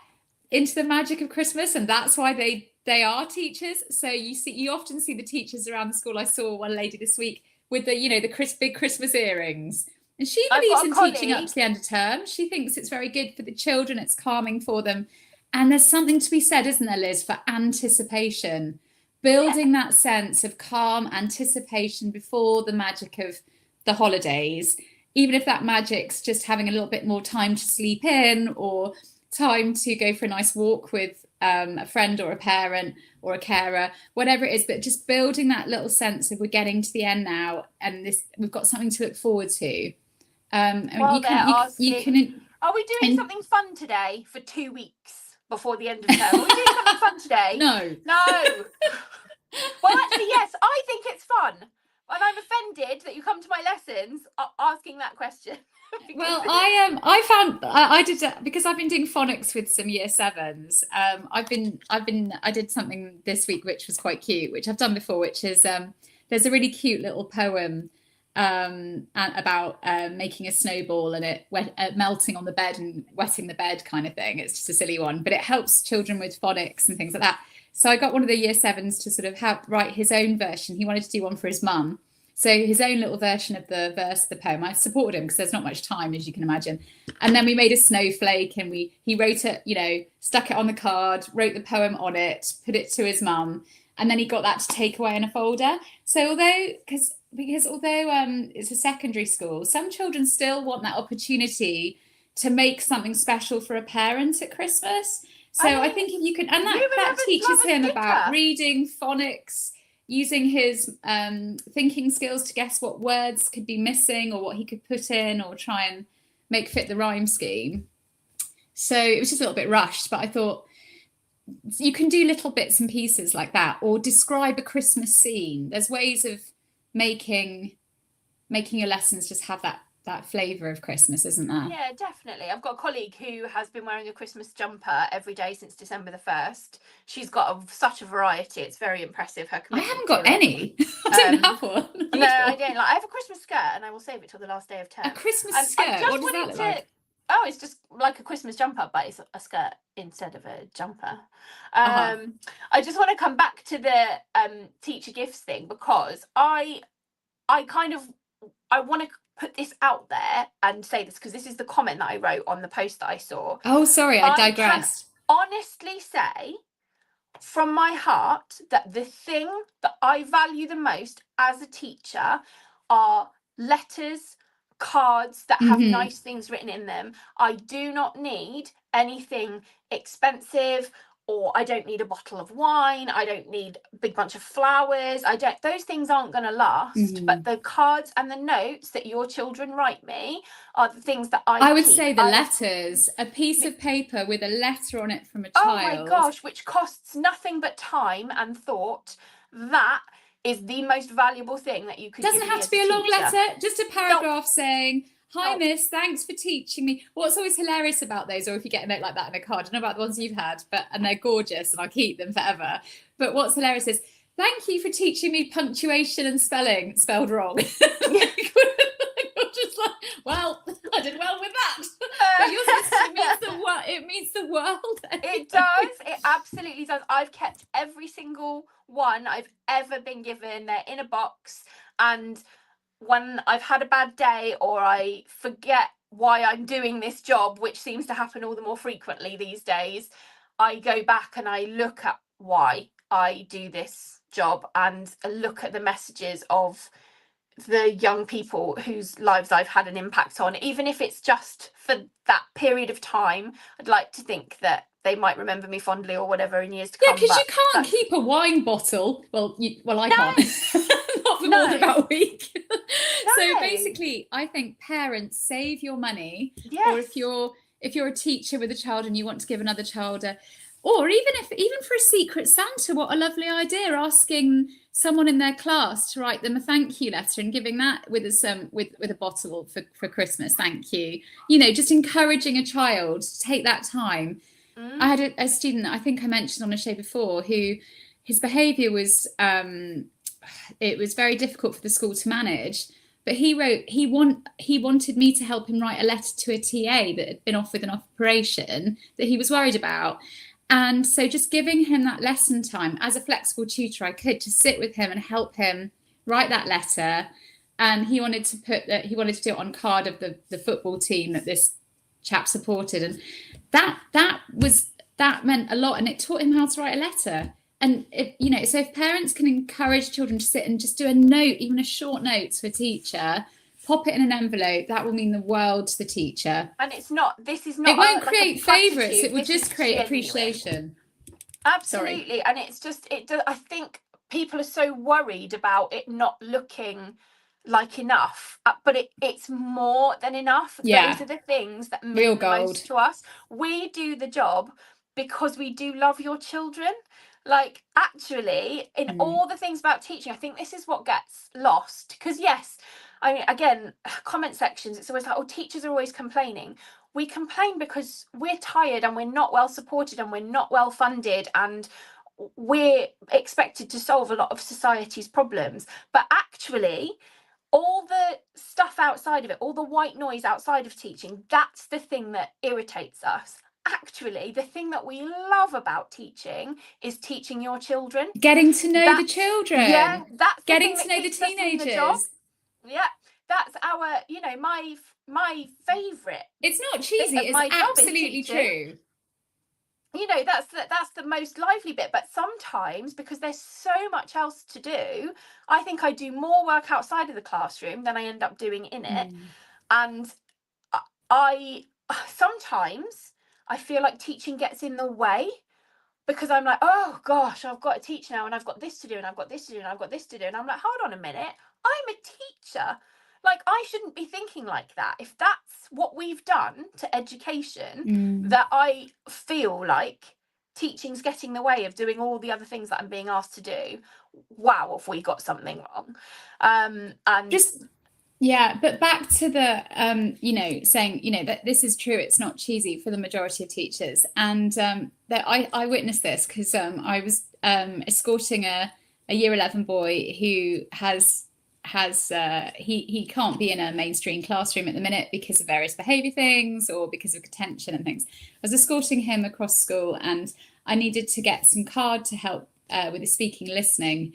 into the magic of Christmas, and that's why they are teachers. So you often see the teachers around the school. I saw one lady this week with the big Christmas earrings, and she believes in teaching up to the end of term. She thinks it's very good for the children, it's calming for them. And there's something to be said, isn't there, Liz, for anticipation, building that sense of calm anticipation before the magic of the holidays, even if that magic's just having a little bit more time to sleep in, or time to go for a nice walk with a friend or a parent or a carer, whatever it is, but just building that little sense of we're getting to the end now, and we've got something to look forward to. Are we doing something fun today for 2 weeks before the end of term? Are we doing something fun today? No. Well, actually, yes, I think it's fun. And I'm offended that you come to my lessons asking that question. Well, I did because I've been doing phonics with some year 7s. I did something this week which was quite cute, which I've done before, which is there's a really cute little poem about making a snowball and it melting on the bed and wetting the bed kind of thing. It's just a silly one, but it helps children with phonics and things like that. So I got one of the year 7s to sort of write his own version. He wanted to do one for his mum. So his own little version of the verse of the poem. I supported him because there's not much time, as you can imagine. And then we made a snowflake, and he wrote it, stuck it on the card, wrote the poem on it, put it to his mum, and then he got that to take away in a folder. So although it's a secondary school, some children still want that opportunity to make something special for a parent at Christmas. So I think if you can, and that teaches him about reading, phonics, using his thinking skills to guess what words could be missing or what he could put in or try and make fit the rhyme scheme. So it was just a little bit rushed, but I thought you can do little bits and pieces like that, or describe a Christmas scene. There's ways of making your lessons just have that that flavour of Christmas, isn't there? Yeah, definitely. I've got a colleague who has been wearing a Christmas jumper every day since December the 1st. She's got such a variety. It's very impressive, her I commitment haven't got to it. any. I don't have one. No, I don't. Like, I have a Christmas skirt and I will save it till the last day of term. A Christmas And skirt? I just What does that wanted look to. like? Oh, it's just like a Christmas jumper, but it's a skirt instead of a jumper. Uh-huh. I just want to come back to the teacher gifts thing, because I want to put this out there and say this, because this is the comment that I wrote on the post that I saw. Oh, sorry, I can digressed. honestly say from my heart that the thing that I value the most as a teacher are letters, cards that have nice things written in them. I do not need anything expensive, or I don't need a bottle of wine. I don't need a big bunch of flowers. Those things aren't going to last. But the cards and the notes that your children write me are the things that I would keep. say the letters, a piece of paper with a letter on it from a child. Oh my gosh, which costs nothing but time and thought. That is the most valuable thing that you could Doesn't give have me to be a as long teacher. letter, just a paragraph saying, "Hi, No. miss, thanks for teaching me." What's always hilarious about those, or if you get a note like that in a card, I don't know about the ones you've had, and they're gorgeous and I'll keep them forever. But what's hilarious is, "Thank you for teaching me punctuation and spelling," spelled wrong. You're just like, well, I did well with that. But yours it means the world. It does. It absolutely does. I've kept every single one I've ever been given. They're in a box, and when I've had a bad day or I forget why I'm doing this job, which seems to happen all the more frequently these days, I go back and I look at why I do this job and look at the messages of the young people whose lives I've had an impact on, even if it's just for that period of time. I'd like to think that they might remember me fondly or whatever in years to come. Yeah, because you can't keep a wine bottle. Well, I can't. Not for more than about a week. So basically, I think parents, save your money. Yes. Or if you're a teacher with a child and you want to give another child or even for a secret Santa, what a lovely idea, asking someone in their class to write them a thank you letter and giving that with a bottle for Christmas. Thank you. Just encouraging a child to take that time. I had a student that I think I mentioned on a show before, who his behaviour was it was very difficult for the school to manage. But he wanted me to help him write a letter to a TA that had been off with an operation that he was worried about. And so just giving him that lesson time as a flexible tutor, I could just sit with him and help him write that letter. And he wanted to do it on card of the football team that this chap supported. And that meant a lot. And it taught him how to write a letter. And so if parents can encourage children to sit and just do a note, even a short note to a teacher, pop it in an envelope, that will mean the world to the teacher. And this is not. It won't create favourites. It will just create appreciation. Absolutely. Sorry. And it's just I think people are so worried about it not looking like enough, but it's more than enough. Yeah. Those are the things that mean Real the gold most to us. We do the job because we do love your children. Like, actually, in all the things about teaching, I think this is what gets lost. Because yes, I mean, again, comment sections, it's always like, oh, teachers are always complaining. We complain because we're tired and we're not well supported and we're not well funded and we're expected to solve a lot of society's problems. But actually, all the stuff outside of it, all the white noise outside of teaching, that's the thing that irritates us. Actually, the thing that we love about teaching is teaching your children. Getting to know the children. Yeah, that's getting to know the teenagers. Yeah, that's our, my favourite. It's not cheesy, it's absolutely true. That's the most lively bit. But sometimes, because there's so much else to do, I think I do more work outside of the classroom than I end up doing in it. And sometimes I feel like teaching gets in the way, because I'm like, oh gosh, I've got to teach now and I've got this to do and I've got this to do and I've got this to do. And I'm like, hold on a minute, I'm a teacher. Like, I shouldn't be thinking like that. If that's what we've done to education, that I feel like teaching's getting in the way of doing all the other things that I'm being asked to do, wow, have we got something wrong. And Yeah, but back to the saying, that this is true, it's not cheesy for the majority of teachers. And that I witnessed this because I was escorting a year 11 boy who he can't be in a mainstream classroom at the minute because of various behavior things or because of attention and things. I was escorting him across school, and I needed to get some card to help with the speaking listening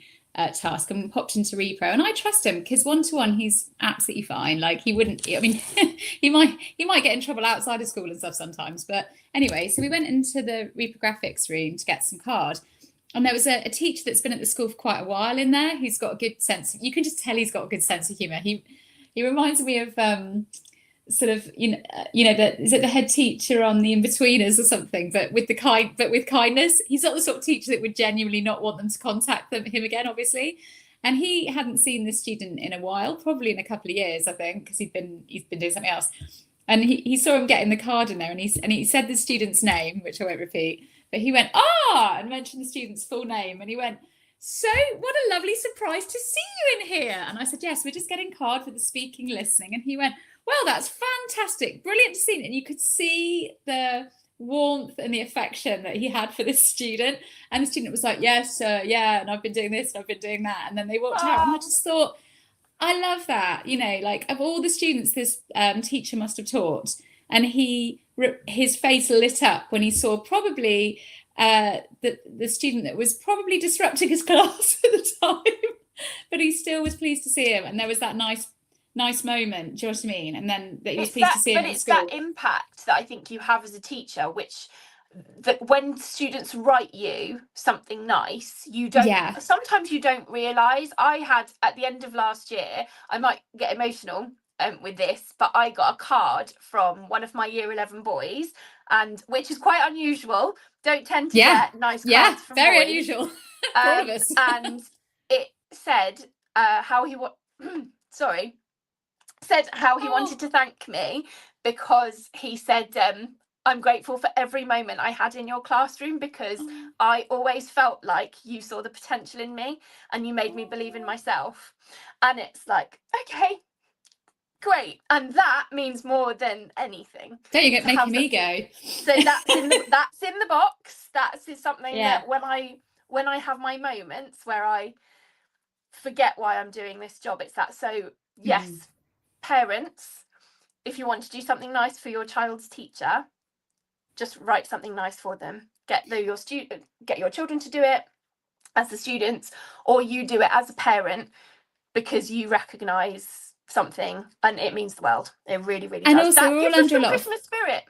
task, and popped into repro. And I trust him because one-to-one he's absolutely fine. Like, he wouldn't, I mean, he might get in trouble outside of school and stuff sometimes, but anyway, so we went into the reprographics room to get some card, and there was a teacher that's been at the school for quite a while in there who's got a good sense you can just tell he's got a good sense of humor. He reminds me of sort of is it the head teacher on the In-Betweeners or something, but with kindness. He's not the sort of teacher that would genuinely not want them to contact him again, obviously. And he hadn't seen this student in a while, probably in a couple of years, I think, because he's been doing something else. And he saw him getting the card in there, and he said the student's name, which I won't repeat, but he went, and mentioned the student's full name, and he went, "So, what a lovely surprise to see you in here." And I said, "Yes, we're just getting card for the speaking listening." And he went, "Well, that's fantastic, brilliant to see." And you could see the warmth and the affection that he had for this student. And the student was like, "Yes, yeah, and I've been doing this and I've been doing that." And then they walked out, and I just thought, I love that. Like, of all the students this teacher must have taught, and his face lit up when he saw probably the student that was probably disrupting his class at the time, but he still was pleased to see him, and there was that nice moment. Do you know what I mean? And then that he was pleased to see him in school. But it's that impact that I think you have as a teacher, that when students write you something nice, sometimes you don't realise. I had, at the end of last year, I might get emotional with this, but I got a card from one of my year 11 boys, and which is quite unusual. Don't tend to get nice cards from very boys. Unusual for all of us. And it said how he wanted to thank me, because he said, "I'm grateful for every moment I had in your classroom, because I always felt like you saw the potential in me and you made me believe in myself." And it's like, okay, great. And that means more than anything. Don't you get making me go? So that's in the box. That is something that when I have my moments where I forget why I'm doing this job, it's that. So yes, parents, if you want to do something nice for your child's teacher, just write something nice for them. Get your children to do it as the students, or you do it as a parent, because you recognise something and it means the world. It really, really does. And also, that we're gives all us under a the lot Christmas spirit.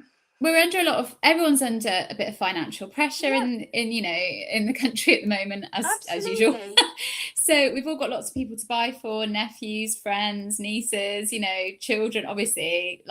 Everyone's under a bit of financial pressure in the country at the moment, as usual. So we've all got lots of people to buy for, nephews, friends, nieces, children, obviously.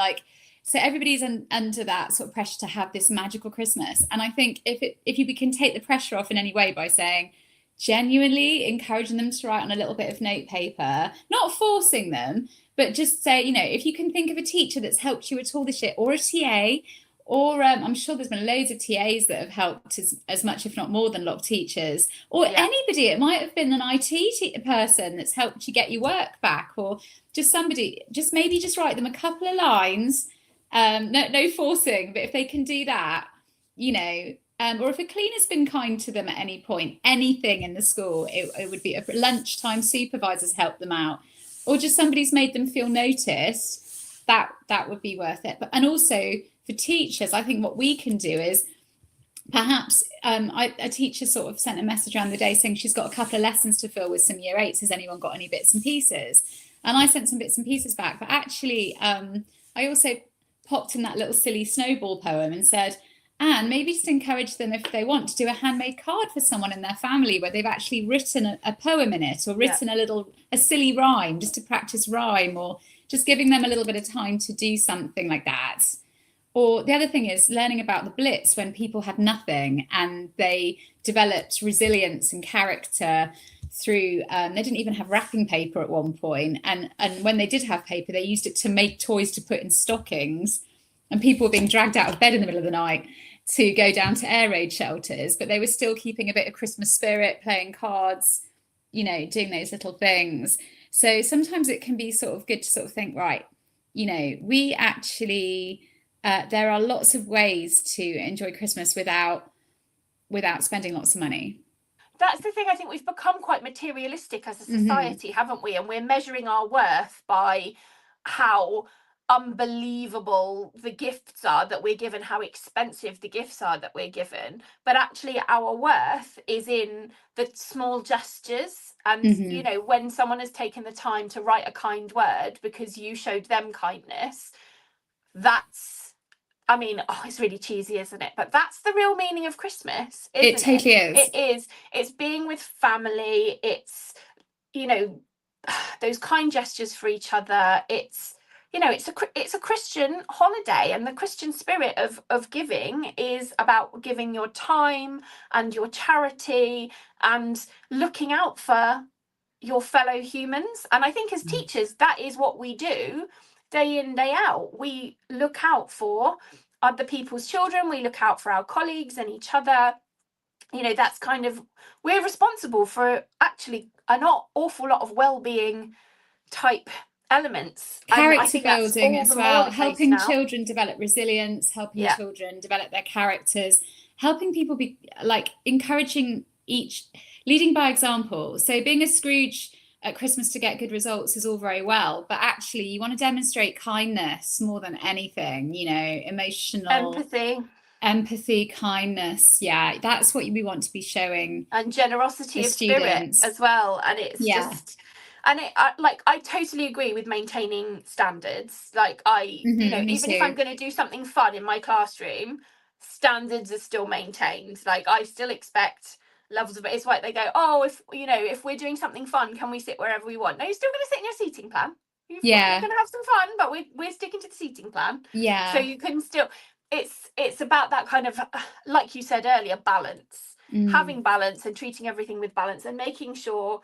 So everybody's under that sort of pressure to have this magical Christmas. And I think if you can take the pressure off in any way by saying, genuinely encouraging them to write on a little bit of note paper, not forcing them, but just say, if you can think of a teacher that's helped you at all this year, or a TA, or I'm sure there's been loads of TAs that have helped as much, if not more, than a lot of teachers, or anybody. It might have been an IT person that's helped you get your work back, or just somebody, just write them a couple of lines. No forcing, but if they can do that, or if a cleaner's been kind to them at any point, anything in the school, it would be a lunchtime supervisors help them out, or just somebody's made them feel noticed, that would be worth it. And also for teachers, I think what we can do is perhaps a teacher sort of sent a message around the day saying she's got a couple of lessons to fill with some year 8s. Has anyone got any bits and pieces? And I sent some bits and pieces back, but actually I also popped in that little silly snowball poem and said, and maybe just encourage them, if they want, to do a handmade card for someone in their family where they've actually written a poem in it, or written a silly rhyme, just to practice rhyme, or just giving them a little bit of time to do something like that. Or the other thing is learning about the Blitz, when people had nothing and they developed resilience and character through, they didn't even have wrapping paper at one point. And when they did have paper, they used it to make toys to put in stockings. And people were being dragged out of bed in the middle of the night to go down to air raid shelters, but they were still keeping a bit of Christmas spirit, playing cards, doing those little things. So sometimes it can be sort of good to sort of think, right, we actually, there are lots of ways to enjoy Christmas without spending lots of money. That's the thing. I think we've become quite materialistic as a society, haven't we? And we're measuring our worth by how unbelievable the gifts are that we're given, how expensive the gifts are that we're given. But actually our worth is in the small gestures. And, when someone has taken the time to write a kind word because you showed them kindness, it's really cheesy, isn't it? But that's the real meaning of Christmas, isn't it? It totally is. It is. It's being with family. It's, those kind gestures for each other. It's, it's a Christian holiday, and the Christian spirit of giving is about giving your time and your charity and looking out for your fellow humans. And I think as teachers, that is what we do day in, day out. We look out for other people's children. We look out for our colleagues and each other. That's kind of, we're responsible for actually an awful lot of well-being type elements. Character building as well, helping children develop resilience, helping children develop their characters, helping people be like encouraging leading by example. So being a Scrooge at Christmas to get good results is all very well, but actually you want to demonstrate kindness more than anything, emotional empathy, kindness. Yeah, that's what we want to be showing, and generosity of spirit as well. And it's just, and I totally agree with maintaining standards. Like even if I'm going to do something fun in my classroom, standards are still maintained. Like I still expect levels of it. It's like they go, oh, if we're doing something fun, can we sit wherever we want? No, you're still going to sit in your seating plan. You're going to have some fun, but we're sticking to the seating plan. Yeah. So you can still, it's about that kind of, like you said earlier, balance, having balance and treating everything with balance, and making sure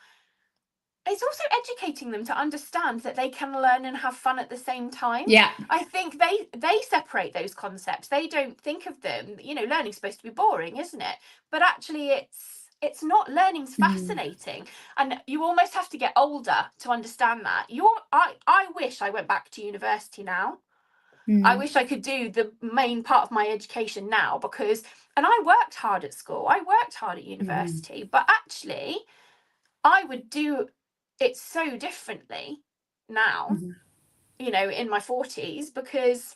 it's also educating them to understand that they can learn and have fun at the same time. Yeah. I think they separate those concepts. They don't think of them, learning's supposed to be boring, isn't it? But actually it's not. Learning's fascinating, and you almost have to get older to understand that. I wish I went back to university now. I wish I could do the main part of my education now, and I worked hard at school, I worked hard at university, but actually I would do it so differently now, in my 40s, because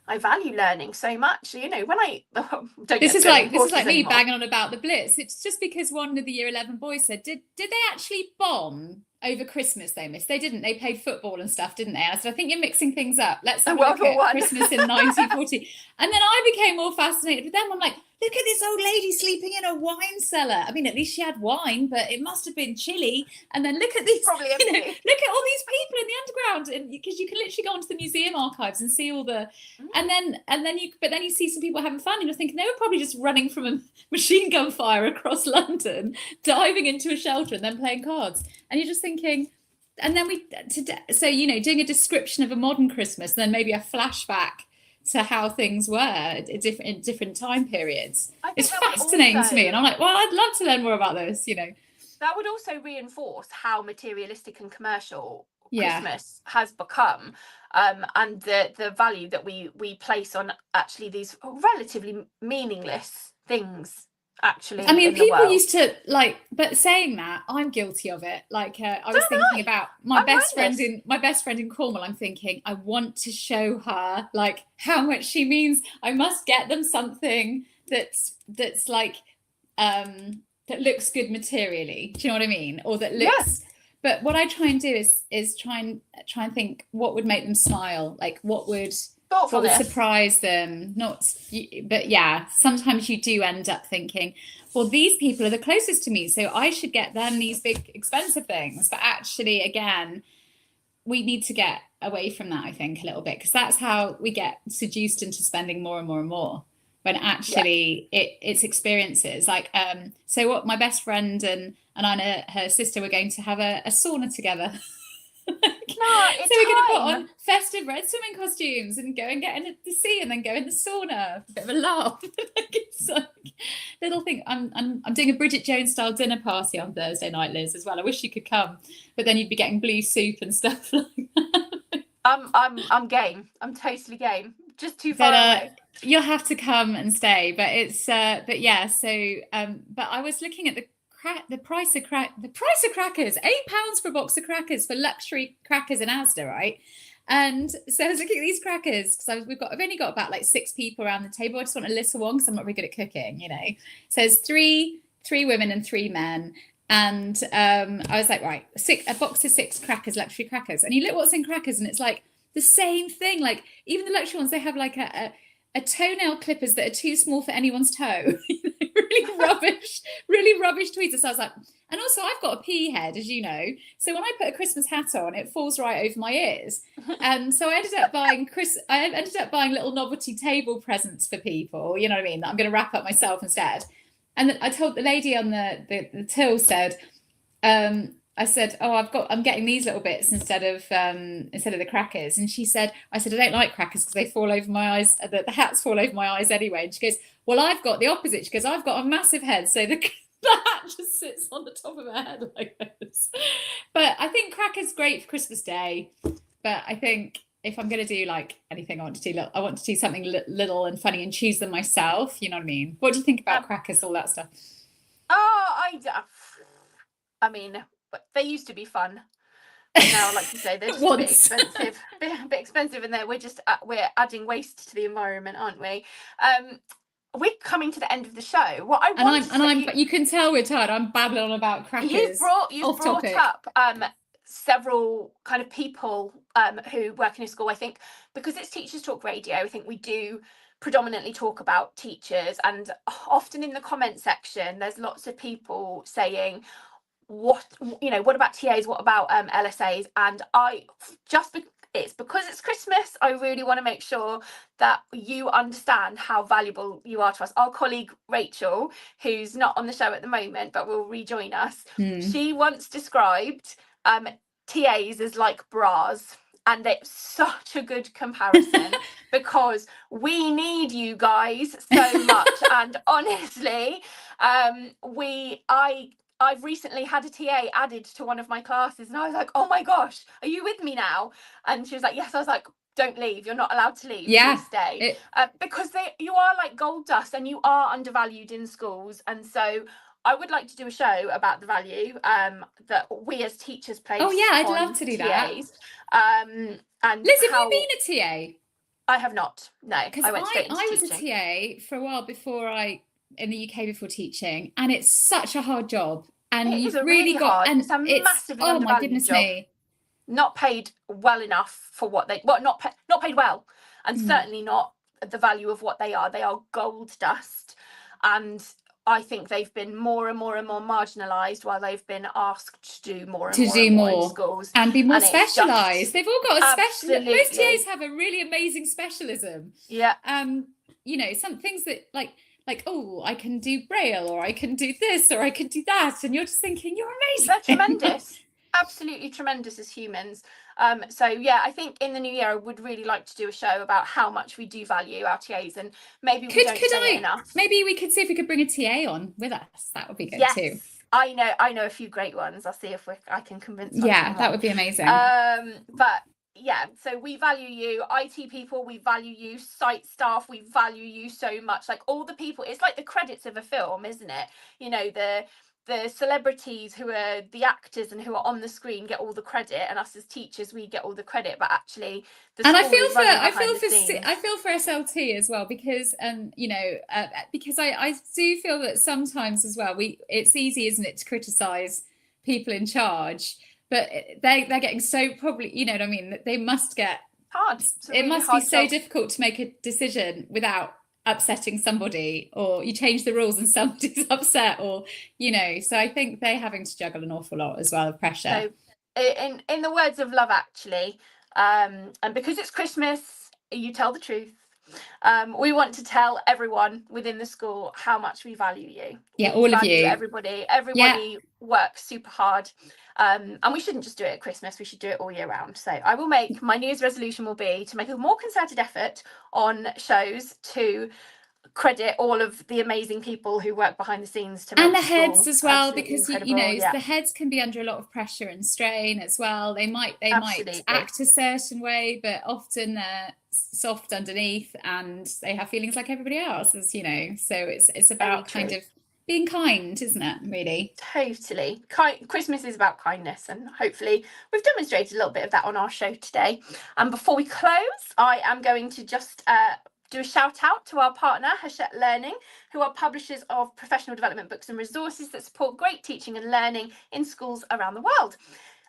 I value learning so much. When I don't. This is like me banging on about the Blitz. It's just because one of the year 11 boys said, did they actually bomb over Christmas? They missed. They didn't. They played football and stuff, didn't they? I said, I think you're mixing things up. Let's have a look at Christmas in 1940. And then I became more fascinated with them. I'm like, look at this old lady sleeping in a wine cellar. I mean, at least she had wine, but it must have been chilly. And then look at these, look at all these people in the underground, and because you can literally go onto the museum archives and see all the, and then you see some people having fun, and you're thinking they were probably just running from a machine gun fire across London, diving into a shelter, and then playing cards. And you're just thinking, and then doing a description of a modern Christmas, and then maybe a flashback to how things were in different time periods. It's fascinating to me, and I'm like, well, I'd love to learn more about this. That would also reinforce how materialistic and commercial Christmas has become, and the value that we place on actually these relatively meaningless things. Actually, I mean, people used to but saying that, I'm guilty of it. I was thinking about my best friend in Cornwall. I'm thinking, I want to show her how much she means. I must get them something that's that looks good materially. Do you know what I mean? Or that looks. Yes. But what I try and do is try and think what would make them smile. What would surprise them, but sometimes you do end up thinking, well, these people are the closest to me, so I should get them these big expensive things. But actually, again, we need to get away from that, I think, a little bit, because that's how we get seduced into spending more and more and more, when actually it's experiences. So what my best friend and Anna, her sister, were going to have a sauna together. No, So it's we're going to put time. on festive red swimming costumes and go and get in the sea and then go in the sauna. A bit of a laugh. It's like little thing. I'm doing a Bridget Jones style dinner party on Thursday night, Liz, as well. I wish you could come, but then you'd be getting blue soup and stuff like that. I'm game. I'm totally game. Just too far But away. you'll have to come and stay. But it's but yeah. So but I was looking at the price of crackers, £8 for a box of crackers for luxury crackers in Asda, right? And so I was looking at these crackers because I've only got about like 6 people around the table. I just want a little one because I'm not very good at cooking, you know. So there's three women and 3 men. And I was like, right, a box of 6 crackers, luxury crackers. And you look what's in crackers and it's like the same thing. Like even the luxury ones, they have like a toenail clippers that are too small for anyone's toe. really rubbish tweezers. So I was like, and also I've got a pea head, as you know. So when I put a Christmas hat on, it falls right over my ears. And so I ended up buying little novelty table presents for people, you know what I mean, that I'm going to wrap up myself instead. And I told the lady on the till said, I said, oh, I'm getting these little bits instead of the crackers. And she said, I don't like crackers because they fall over my eyes. The hats fall over my eyes anyway. And she goes, well, I've got the opposite. She goes, I've got a massive head. So the hat just sits on the top of her head like this. But I think crackers great for Christmas Day. But I think if I'm going to do like anything, I want to do something little and funny and choose them myself. You know what I mean? What do you think about crackers, all that stuff? Oh, I mean, they used to be fun. But now, like you say, they're just a bit expensive. A bit expensive, and we're adding waste to the environment, aren't we? We're coming to the end of the show. What I want you can tell we're tired. I'm babbling on about crackers. You've brought up several kind of people who work in a school. I think because it's Teachers Talk Radio, I think we do predominantly talk about teachers, and often in the comment section there's lots of people saying, what about TAs, what about LSAs? And it's because it's Christmas, I really want to make sure that you understand how valuable you are to us. Our colleague Rachel, who's not on the show at the moment but will rejoin us, she once described TAs as like bras, and it's such a good comparison because we need you guys so much. And honestly, I've recently had a TA added to one of my classes, and I was like, oh my gosh, are you with me now? And she was like, yes. I was like, don't leave, you're not allowed to leave. Yeah, please stay. Because you are like gold dust and you are undervalued in schools. And so I would like to do a show about the value that we as teachers place. Oh yeah, I'd love to do TAs. that. And Liz, have you been a TA? I have not. No, because I was a TA for a while before in the UK before teaching, and it's such a hard job. And you've really got, and it's a massively undervalued my goodness job. me, not paid well enough for what not paid well, and certainly not the value of what they are. They are gold dust, and I think they've been more and more and more marginalised while they've been asked to do more and more in schools and be more specialised. They've all got a special. Most TAs have a really amazing specialism. Yeah. Some things that like, oh, I can do Braille, or I can do this, or I can do that, and you're just thinking, you're amazing. They're tremendous. Absolutely tremendous as humans. So yeah, I think in the new year I would really like to do a show about how much we do value our TAs, and maybe we don't say it enough. Maybe we could see if we could bring a TA on with us. That would be good too. I know a few great ones. I'll see if I can convince. That would be amazing. But yeah, so we value you, IT people, we value you, site staff, we value you so much. Like all the people, it's like the credits of a film, isn't it? You know, the celebrities who are the actors and who are on the screen get all the credit, and us as teachers, we get all the credit. But actually, I feel for SLT as well, because because I do feel that sometimes as well it's easy, isn't it, to criticize people in charge, but they're getting so, probably, you know what I mean, they must get hard. It must be so difficult to make a decision without upsetting somebody, or you change the rules and somebody's upset, or so I think they're having to juggle an awful lot as well of pressure. So in the words of Love Actually, and because it's Christmas, you tell the truth, We want to tell everyone within the school how much we value you. Yeah, We all of value you. Everybody works super hard. And we shouldn't just do it at Christmas, we should do it all year round. So I will make, my New Year's resolution will be to make a more concerted effort on shows to credit all of the amazing people who work behind the scenes to make And the school heads as well, absolutely because you incredible. know the heads can be under a lot of pressure and strain as well. They might Absolutely. act a certain way, but often they're soft underneath and they have feelings like everybody else, as you know. So it's about kind of being kind, isn't it, really? Totally. Christmas is about kindness, and hopefully we've demonstrated a little bit of that on our show today. And before we close, I am going to just do a shout out to our partner, Hachette Learning, who are publishers of professional development books and resources that support great teaching and learning in schools around the world.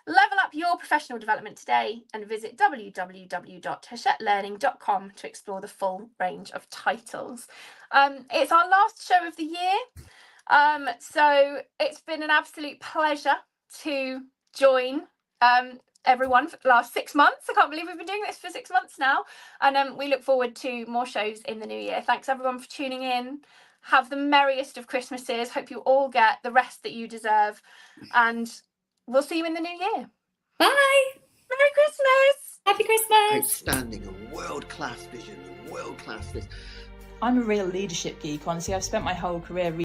Level up your professional development today and visit www.hachetteLearning.com to explore the full range of titles. It's our last show of the year. So it's been an absolute pleasure to join everyone for the last 6 months. I can't believe we've been doing this for 6 months now. And we look forward to more shows in the new year. Thanks everyone for tuning in. Have the merriest of Christmases. Hope you all get the rest that you deserve. And we'll see you in the new year. Bye. Merry Christmas. Happy Christmas. Outstanding, a world-class vision, a world-class this. I'm a real leadership geek, honestly. I've spent my whole career